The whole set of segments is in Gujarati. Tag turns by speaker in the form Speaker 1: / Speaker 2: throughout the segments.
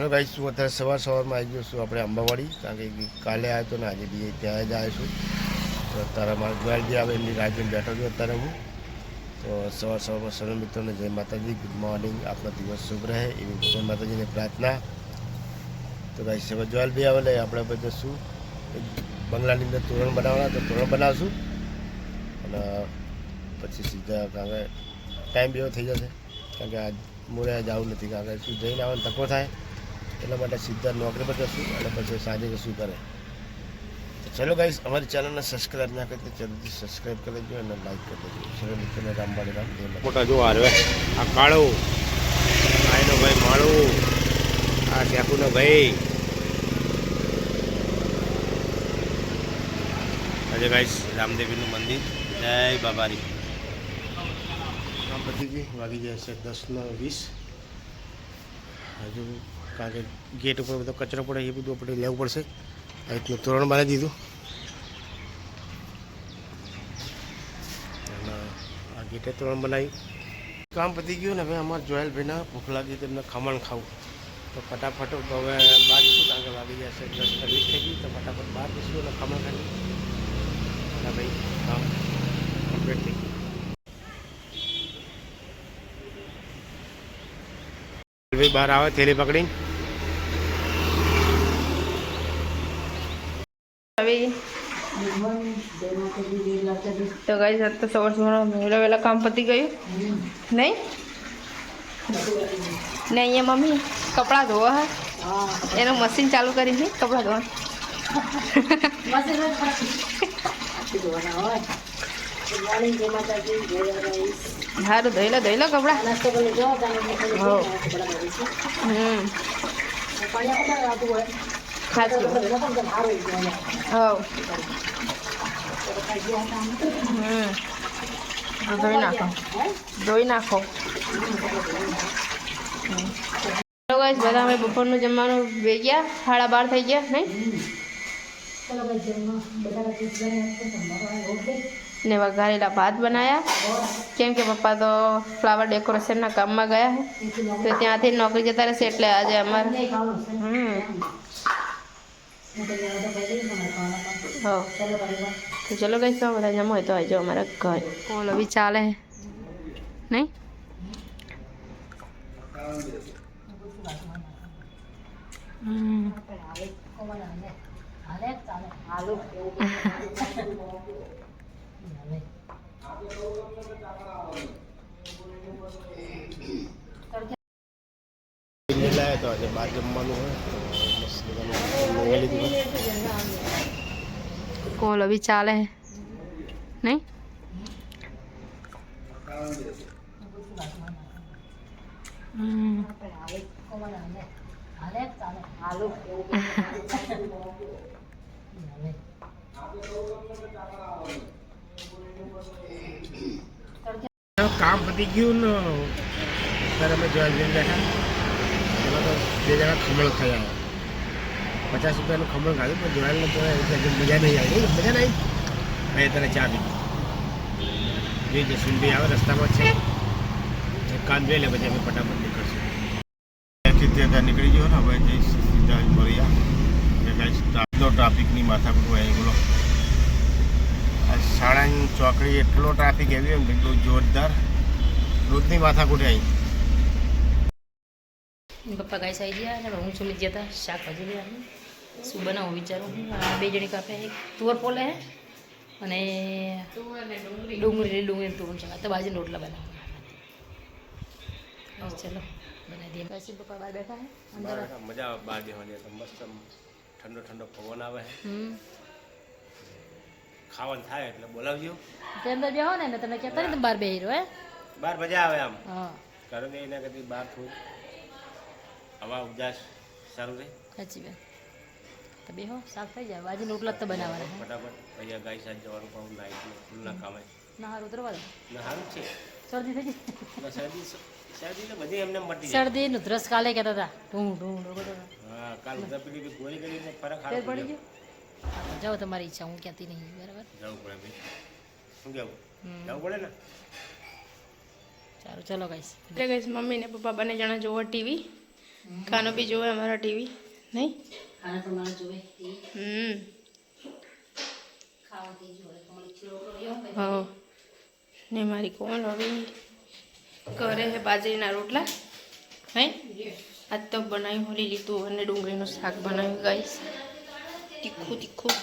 Speaker 1: हेलो गाइस શું અત્યારે સવારમાં આવી ગયો છું આપણે અંબાવાડી કારણ કે કાલે આવ્યો તો ને આજે બી ત્યાં જ આવ્યો છું તો અત્યારે મારા જોયેલ બી આવે એમની રાહ જોઈને બેઠો છું અત્યારે હું તો સવારમાં સર્વ મિત્રોને જય માતાજી ગુડ મોર્નિંગ આપનો દિવસ શુભ રહે એવી જય માતાજીને પ્રાર્થના તો ગાઈસ હવે જોયેલ બી આવે એટલે આપણે બધું શું બંગલાની અંદર તોરણ બનાવવાના તો તોરણ બનાવશું અને પછી સીધા કારણ કે ટાઈમ બી એવો થઈ જશે કારણ કે આજ મોડે જવું નથી કારણ કે શું જઈને આવવાનો ધક્કો થાય એટલા માટે સીધા નોકરી પર જશું અને પછી સાંજે શું કરે તો ચલો ગાઈસ અમારી ચેનલને સબસ્ક્રાઈબ ના કરી તો જલ્દી સબસ્ક્રાઈબ કરી દેજો અને લાઈક કરી દેજો ચલો મિત્રોને રામબાડી રામ મોટા જો હારવે આ કાળો આયનો ભાઈ માળો આ શેકુનો ભાઈ આજે ગાઈસ રામદેવીનું મંદિર જય બાબારી બધી ગઈ વાગી જાય છે 10:20 હજુ કારણ કે ગેટ ઉપર બધો કચરો પડે એ બધું આપણે લેવું પડશે આ રીતનું તોરણ બનાવી દીધું અને આ ગેટે તોરણ બનાવ્યું કામ પતી ગયું ને હવે અમારા જોયેલભાઈને ભૂખ લાગી તેમને ખમણ ખાવું તો ફટાફટ હવે બહાર જઈશું કારણ કે વાગી જશે 10:20 થઈ ગઈ તો ફટાફટ બહાર જઈશું અને ખમણ ખાઈ અને ભાઈ કામ કમ્પ્લીટ થઈ ગયું ભાઈ બહાર આવે થેલી પકડીને
Speaker 2: તો ગાઈસ આજ તો સવારમાં વહેલા કામ પતી ગયું નહીં ને અહીંયા મમ્મી કપડાં ધોવા હે એનું મશીન ચાલુ કરી છે કપડાં ધોવા સારું ધોઈ લો કપડાં ધોઈ નાખો બધા અમે બપોરનું જમવાનું બે ગયા 12:30 થઈ ગયા નહીં ને વઘારેલા ભાત બનાવ્યા કેમ કે પપ્પા તો ફ્લાવર ડેકોરેશનના કામમાં ગયા તો ત્યાંથી નોકરી જતા રહેશે એટલે આજે અમારે તો ચલો ગઈ તો બધા જમો હોય તો આવજો અમારા ઘર ઓલો બી ચાલે નહીં
Speaker 1: લાયા તો આજે બહાર જમવાનું હોય
Speaker 2: કોલો બી ચાલે નહીં
Speaker 1: કામ પતી ગયું ને ત્યારે અમે જોયા બેઠા એમાં તો 2 જણા ખમણ ખાઈ આવ્યા 50 રૂપિયાનું ખમણ ખાધું પણ જોયેલ તો મજા નહીં આવી મજા નહીં ભાઈ તને ચા પીધી જે જસુનભાઈ આવે રસ્તામાં છે એક કામ જોઈ લે પછી અમે ફટાફટ નીકળશું ત્યાંથી ત્યાં નીકળી ગયો ને હવે જઈ સીધા મળ્યા ટ્રાફિકની માથાકૂટ હોય બોલો આ સાળંગ ચોકડી એટલો ટ્રાફિક એવી એમ એટલું જોરદાર રોજની માથાકૂટ આવી
Speaker 2: પપ્પા ગાય સાઈ ગયા અને હું સુમિત ગયા હતા શાકભાજી લેવાનું શું બનાવું વિચારું બે જણી કાપે એક તુવર પોલે હે અને ડુંગળી તુવર છે તો બાજુ રોટલા બનાવવાના ચલો બનાવી દઈએ પછી પપ્પા બહાર બેઠા હે અંદર
Speaker 1: મજા આવે બહાર જવાની મસ્ત ઠંડો પવન આવે ખાવાનું થાય એટલે બોલાવજો
Speaker 2: તે અંદર બેહો ને તમે કહેતા ને બહાર બેહી રહ્યો હે
Speaker 1: બહાર મજા આવે આમ
Speaker 2: હા
Speaker 1: કારણ કે એના કરતી બહાર થોડું હવા ઉજાસ સારું રહે
Speaker 2: સાચી વાત તો બેહો સાફ થઈ જાય બાજુ રોટલા તો બનાવવાના
Speaker 1: ફટાફટ અહીંયા ગાય સાથ જવાનું કહું નાઈટનું ફૂલના કામે
Speaker 2: ના હારું ઉતરવા દો
Speaker 1: ના સારું જ છે
Speaker 2: શરદી થઈ ગઈ
Speaker 1: શરદી તો બધી એમને મટી
Speaker 2: શરદી નું ધ્રસ કાલે કહેતા હતા
Speaker 1: હા કાલ પેલી ગોળી કરીને ફરક
Speaker 2: પડી ગયો જાઓ તમારી ઈચ્છા હું કહેતી નહીં બરાબર
Speaker 1: જવું પડે ભાઈ શું કેવું જવું પડે ને
Speaker 2: સારું ચલો ગાઈસ એટલે ગાઈસ મમ્મી ને પપ્પા બંને જણા જોવો ટીવી કાનો બી જોવે અમારા ટીવી નહીં
Speaker 3: ખાના પ્રમાણે જોવે ખાવાથી જોવે તમારી ચીરો
Speaker 2: હો ને મારી કોણ હવે કરે છે બાજરીના રોટલા હે આજ તો બનાવ્યું હોલી લીધું અને ડુંગળીનું શાક બનાવ્યું ગાઈસ તીખું તીખું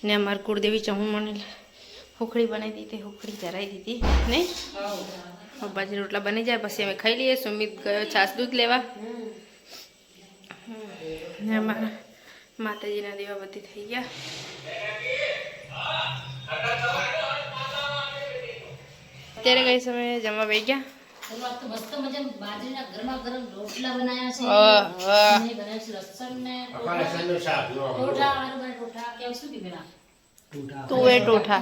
Speaker 2: ને અમારી કુળદેવી ચહું મને હુખડી બનાવી દીધી હુખડી ધરાવી દીધી નહીં બાજરી રોટલા બની જાય પછી અમે ખાઈ લઈએ સુમિત ગયો છાસ દૂધ લેવા ને અમારા માતાજીના દીવાબત્તી થઈ ગયા અત્યારે કઈ સમયે જમવા બેસી ગયા
Speaker 3: શરૂઆત તો મસ્ત મજા બાજરીના ગરમા ગરમ રોટલા બનાવ્યા છે બનાવ્યું છે લસણ ને ટોઠા ટોઠા કેવું શું કીધું
Speaker 2: તુવેર ટોઠા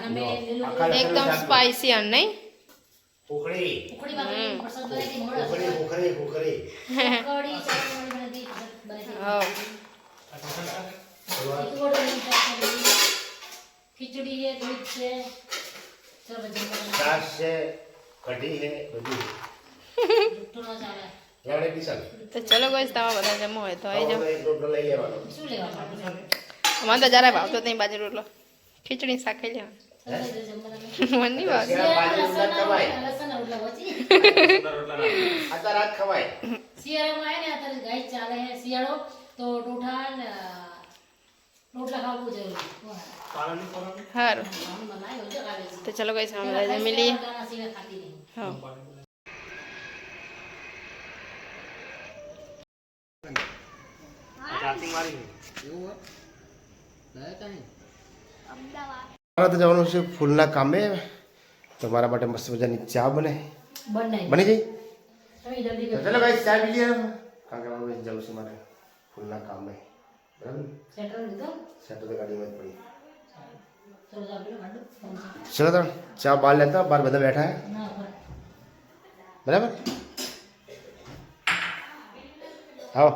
Speaker 2: એકદમ સ્પાઇસી અને નહીં
Speaker 1: ઉખડી
Speaker 3: ઉકળી બાકી પ્રસાદ બનાવી મોડા
Speaker 1: ઉખડી
Speaker 3: કડી ચાવલ બનાવી ખીચડી છે દૂધ છે ચલો જમવાનું
Speaker 1: છાશ છે કઢી છે બધું
Speaker 3: જુઠ્ઠું ન ચાલે
Speaker 1: ગાડે પીસલ
Speaker 2: તો ચલો કોઈ તમારે બધા જમવું હોય તો આવી જાઓ
Speaker 1: એક રોટલો લઈ લેવાનો
Speaker 3: શું લેવાનું
Speaker 2: મને તો જરાય ભાવતો નહીં બાજરી રોટલો ખીચડી શાક ખાઈ લેવાનું મને નહીં ભાવતું
Speaker 3: લસણ રોટલા વચી
Speaker 1: આતા રાત ખવાય
Speaker 3: શિયાળામાં આવે ને અત્યારે ગાય ચાલે છે શિયાળો તો ટોઠા ને રોટલા ખાવું જરૂરી
Speaker 2: સારું
Speaker 3: બનાવ્યો છે કાલે
Speaker 2: તો ચલો કઈ સામે બધા જમી લઈએ
Speaker 3: ગાના સિવાય ખાતી નહીં
Speaker 2: હા
Speaker 1: મારે તો જવાનું છે ફૂલના કામે તો મારા માટે મસ્ત મજાની ચા બને
Speaker 3: બનાવી
Speaker 1: બની જઈ
Speaker 3: તમે જલ્દી
Speaker 1: તો ચલો ભાઈ ચા પી લઈએ કારણ કે મારે જવું છે મારે ફૂલના કામે બરાબર
Speaker 3: સેન્ટર લીધો
Speaker 1: સેટ તો ગાડીમાં જ પડી
Speaker 3: ચલો ચાલો કાઢો
Speaker 1: ચલો તો ચા બહાર લેતા બહાર બધા બેઠા હે
Speaker 3: ના
Speaker 1: બરાબર આવો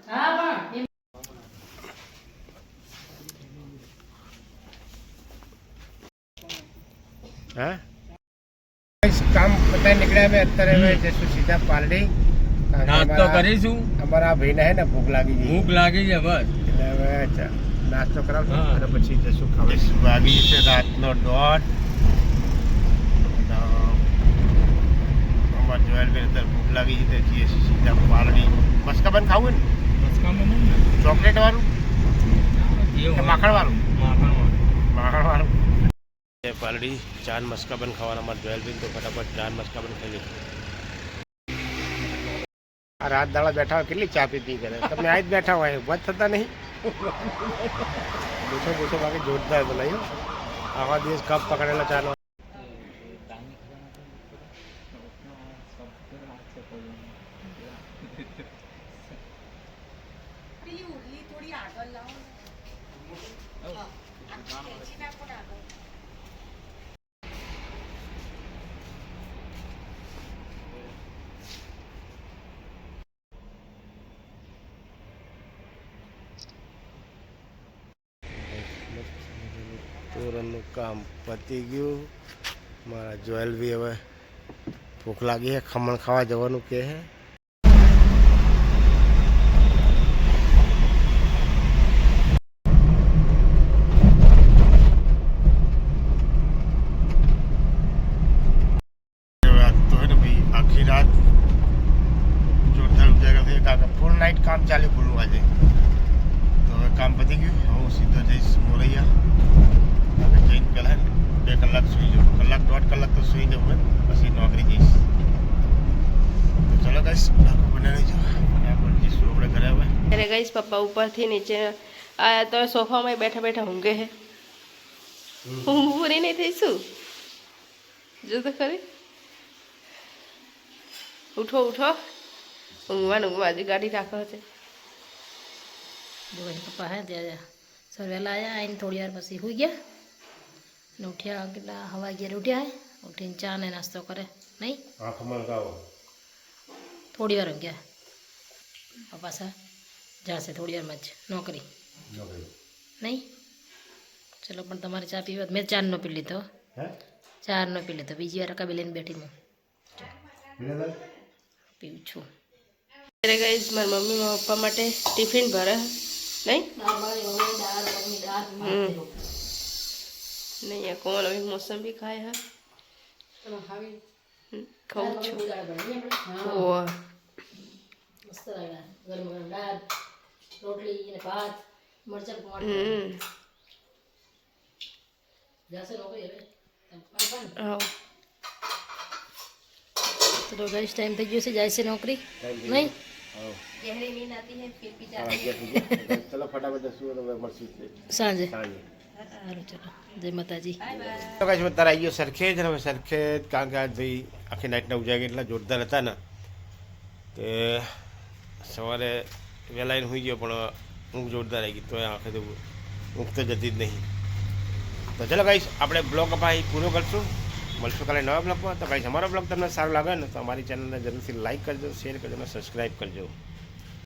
Speaker 3: હા પણ
Speaker 1: હા કામ પતાવી નીકળ્યા મેં અત્યારે અમે જઈશું સીધા પાલડી
Speaker 4: નાસ્તો કરીશું
Speaker 1: અમારા ભાઈને હે ને ભૂખ લાગી ગઈ
Speaker 4: ભૂખ લાગી છે બસ
Speaker 1: એટલે હવે નાસ્તો કરાવશું
Speaker 4: હા.
Speaker 1: અને પછી જશું ખાવા વાગી જશે રાતનો 1:30 અમારે જોયેલબેન અત્યારે ભૂખ લાગી છે તો જઈએ છીએ સીધા પાલડી મસ્કાબન ખાવું ને ચોકલેટ વાળું કે માખણ વાળું માખણ વાળું પાલડી ચાન મસ્કાબન ખાવાના અમારે જોયેલબેન તો ફટાફટ ચાન મસ્કાબન ખાઈ લીધું આ રાત દાડા બેઠા હોય કેટલી ચા પી કરે તમે આ જ બેઠા હોય ઉભા જ થતા નહીં પૂછો બાકી જોરદાર બનાવ્યું આવા દિવસ કપ પકડેલા ચાનો તોરણનું કામ પતી ગયું મારા જોયેલ બી હવે ભૂખ લાગી છે ખમણ ખાવા જવાનું કે છે આખી રાત જોરદાર ઉજાગર થઈ કારણ ફૂલ નાઇટ કામ ચાલ્યું ફૂલનું આજે તો હવે કામ પતી ગયું હું સીધો જઈશ મોરૈયા જઈને પહેલાં 2 કલાક સૂઈ જાઉં કલાક 1.5 કલાક તો સૂઈ જવું ને પછી નોકરી જઈશ તો ચલો ગાઈસ બ્લોગ બનાવી જો બરાબર જઈશું આપણે ઘરે હવે
Speaker 2: ત્યારે ગઈશ પપ્પા ઉપરથી નીચે આયા તો સોફામાં બેઠા બેઠા ઊંઘે છે ઊંઘ પૂરી નહીં થઈ શું જો તો ખરી ઉઠો ઉઠો ઊંઘવા હજી ગાડી રાખો છે
Speaker 3: બોલ પપ્પા હે ત્યાં સર વહેલા આવ્યા આવીને થોડી વાર પછી સુઈ ગયા ને ઉઠ્યા કેટલા હવા 11 ઉઠ્યા હે ઉઠીને ચા ને નાસ્તો કરે નહીં
Speaker 1: આંખમાં લગાવો
Speaker 3: થોડી વાર ગયા પપ્પા સર જશે થોડી વારમાં જ નોકરી નહીં ચલો પણ તમારે ચા પીવા મેં ચાર નો પી લીધો
Speaker 1: હે
Speaker 3: ચાર નો પી લીધો બીજી વાર રકાબી લઈને બેઠી હું
Speaker 1: બરાબર
Speaker 3: પીવું છું
Speaker 2: ત્યારે ગાઈસ મારા મમ્મી મારા પપ્પા માટે ટિફિન ભરે નહીં નહીં આ કોણ હવે મોસંબી ખાય હા ખાઉં છું ઓહ
Speaker 3: મસ્ત લાગ્યા ગરમ ગરમ દાળ રોટલી અને ભાત મરચાં જશે નોકરી હવે
Speaker 2: આવ
Speaker 3: ચલો ગાઈસ ટાઈમ થઈ ગયો છે જાય છે નોકરી નહીં
Speaker 2: ગહેરી નીંદ આતી હે ફિર ભી
Speaker 1: ચલો ફટાફટ જશું તો મળશું
Speaker 3: સાંજે
Speaker 1: સાંજે
Speaker 3: સારું ચલો જય માતાજી
Speaker 1: તો કાંઈ અત્યારે આવી ગયો સરખેજ અને હવે સરખેજ કારણ કે આજ ભાઈ આખી નાઇટના ઉજાગર એટલા જોરદાર હતા ને તે સવારે વહેલા આવીને સુઈ ગયો પણ ઊંઘ જોરદાર આવી ગઈ તો આખે તો ઊંઘ તો જતી જ નહીં તો ચલો ગાઈશ આપણે બ્લોગ ભાઈ પૂરો કરશું મળશું કાલે નવા બ્લોગમાં તો ગાઈશ અમારો બ્લોગ તમને સારો લાગે ને તો અમારી ચેનલને જરૂરથી લાઈક કરજો શેર કરજો અને સબસ્ક્રાઈબ કરજો